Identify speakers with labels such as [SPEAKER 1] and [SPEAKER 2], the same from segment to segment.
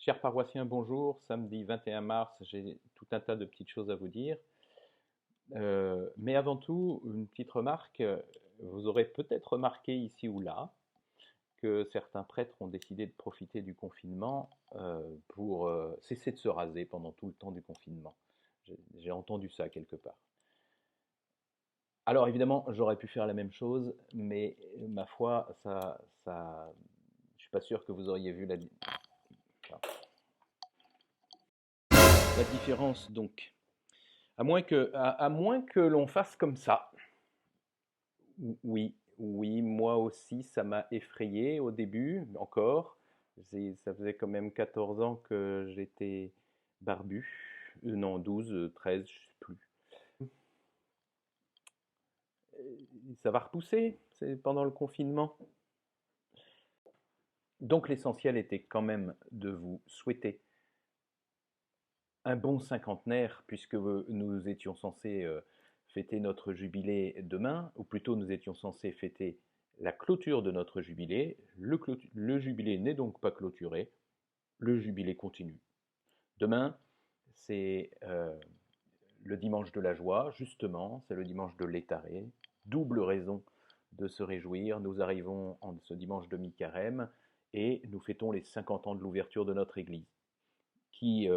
[SPEAKER 1] Chers paroissiens, bonjour. Samedi 21 mars, j'ai tout un tas de petites choses à vous dire. Mais avant tout, une petite remarque. Vous aurez peut-être remarqué ici ou là que certains prêtres ont décidé de profiter du confinement pour cesser de se raser pendant tout le temps du confinement. J'ai entendu ça quelque part. Alors évidemment, j'aurais pu faire la même chose, mais ma foi, je suis pas sûr que vous auriez vu la différence donc. À moins que l'on fasse comme ça. Oui, oui, moi aussi, ça m'a effrayé au début, encore. Ça faisait quand même 14 ans que j'étais barbu. Non, 12, 13, je sais plus. Ça va repousser, c'est pendant le confinement. Donc l'essentiel était quand même de vous souhaiter un bon cinquantenaire, puisque nous étions censés fêter notre jubilé demain, ou plutôt nous étions censés fêter la clôture de notre jubilé. Le jubilé n'est donc pas clôturé, le jubilé continue. Demain, c'est le dimanche de la joie, justement, c'est le dimanche de l'étaré, double raison de se réjouir. Nous arrivons en ce dimanche de mi-carême et nous fêtons les 50 ans de l'ouverture de notre Église, qui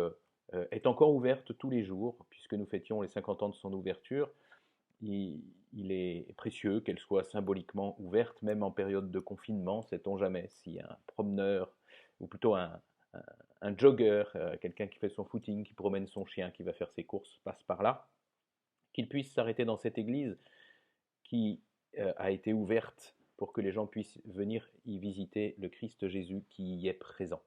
[SPEAKER 1] est encore ouverte tous les jours, puisque nous fêtions les 50 ans de son ouverture. Il est précieux qu'elle soit symboliquement ouverte, même en période de confinement, sait-on jamais, si un promeneur, ou plutôt un jogger, quelqu'un qui fait son footing, qui promène son chien, qui va faire ses courses, passe par là, qu'il puisse s'arrêter dans cette église qui a été ouverte pour que les gens puissent venir y visiter le Christ Jésus qui y est présent.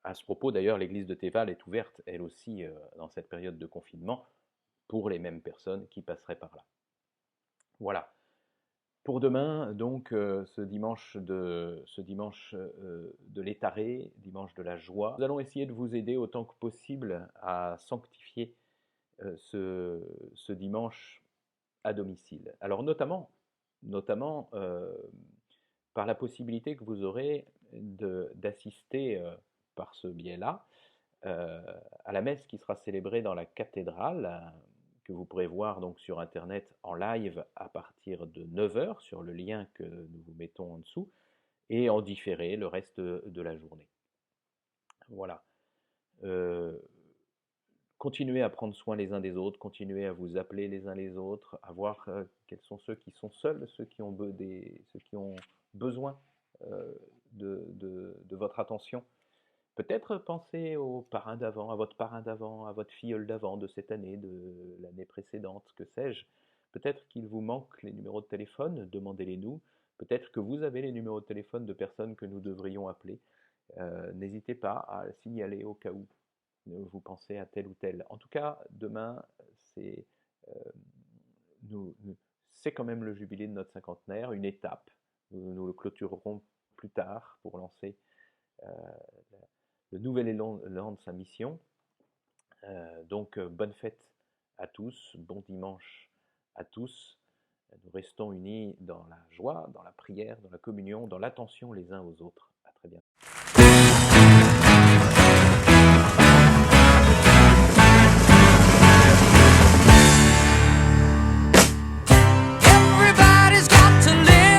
[SPEAKER 1] À ce propos, d'ailleurs, l'église de Théval est ouverte, elle aussi, dans cette période de confinement, pour les mêmes personnes qui passeraient par là. Voilà. Pour demain, donc, ce dimanche de l'étaré, dimanche de la joie, nous allons essayer de vous aider autant que possible à sanctifier ce dimanche à domicile. Alors notamment par la possibilité que vous aurez d'assister par ce biais-là à la messe qui sera célébrée dans la cathédrale, que vous pourrez voir donc sur internet en live à partir de 9 heures sur le lien que nous vous mettons en dessous, et en différé le reste de la journée. Voilà. Continuez à prendre soin les uns des autres, continuez à vous appeler les uns les autres, à voir quels sont ceux qui sont seuls, ceux qui ont besoin de votre attention. Peut-être pensez au parrain d'avant, à votre parrain d'avant, à votre filleule d'avant, de cette année, de l'année précédente, que sais-je. Peut-être qu'il vous manque les numéros de téléphone, demandez-les nous. Peut-être que vous avez les numéros de téléphone de personnes que nous devrions appeler. N'hésitez pas à signaler au cas où vous pensez à tel ou tel. En tout cas, demain, euh, c'est quand même le jubilé de notre cinquantenaire, une étape. Nous le clôturerons plus tard pour lancer euh, le nouvel élan de sa mission. Donc, bonne fête à tous, bon dimanche à tous. Nous restons unis dans la joie, dans la prière, dans la communion, dans l'attention les uns aux autres. À très bientôt.